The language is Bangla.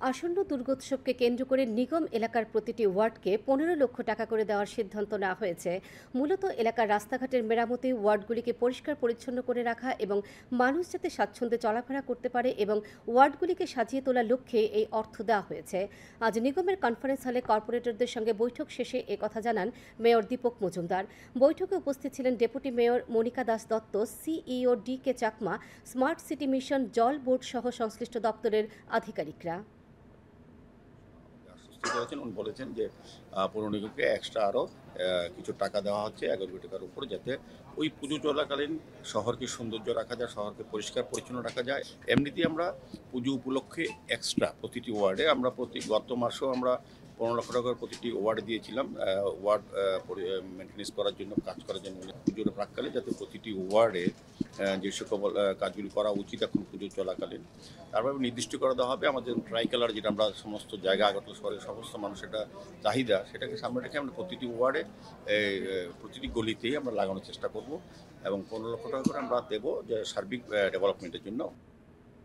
আসন্ন দুর্গোৎসবকে কেন্দ্র করে নিগম এলাকার প্রতিটি ওয়ার্ডকে 15 লক্ষ টাকা করে দেওয়ার সিদ্ধান্ত নেওয়া হয়েছে। মূলত এলাকার রাস্তাঘাটের মেরামতি, ওয়ার্ডগুলিকে পরিষ্কার পরিচ্ছন্ন করে রাখা এবং মানুষ যাতে স্বাচ্ছন্দ্যে চলাফেরা করতে পারে এবং ওয়ার্ডগুলিকে সাজিয়ে তোলার লক্ষ্যে এই অর্থ দেওয়া হয়েছে। আজ নিগমের কনফারেন্স হলে কর্পোরেটরদের সঙ্গে বৈঠক শেষে একথা জানান মেয়র দীপক মজুমদার। বৈঠকে উপস্থিত ছিলেন deputy mayor Monica Das Dutta, CEO D K Chakma, smart city mission, জল বোর্ড সহ সংশ্লিষ্ট দপ্তরের আধিকারিকরা। আশ্বস্ত করেছেন, উনি বলেছেন যে পৌর নিগমকে এক্সট্রা আরও কিছু টাকা দেওয়া হচ্ছে 11 কোটি টাকার উপর, যাতে ওই পুজো চলাকালীন শহরকে সৌন্দর্য রাখা যায়, শহরকে পরিষ্কার পরিচ্ছন্ন রাখা যায়। এমনিতেই আমরা পুজো উপলক্ষে এক্সট্রা প্রতিটি ওয়ার্ডে আমরা গত মাসেও আমরা 15 লক্ষ টাকার প্রতিটি ওয়ার্ডে দিয়েছিলাম, ওয়ার্ড মেনটেন্যান্স করার জন্য, কাজ করার জন্য। পুজোর প্রাককালে যাতে প্রতিটি ওয়ার্ডে যে সকল কাজগুলি করা উচিত এখন পুজো চলাকালীন, তারপরে নির্দিষ্ট করে দেওয়া হবে আমাদের ট্রাই কালার, যেটা আমরা সমস্ত জায়গা আগরতলা শহরের সমস্ত মানুষের একটা চাহিদা, সেটাকে সামনে রেখে আমরা প্রতিটি ওয়ার্ডে প্রতিটি গলিতেই আমরা লাগানোর চেষ্টা করব এবং 15 লক্ষ টাকা করে আমরা দেবো যে সার্বিক ডেভেলপমেন্টের জন্য।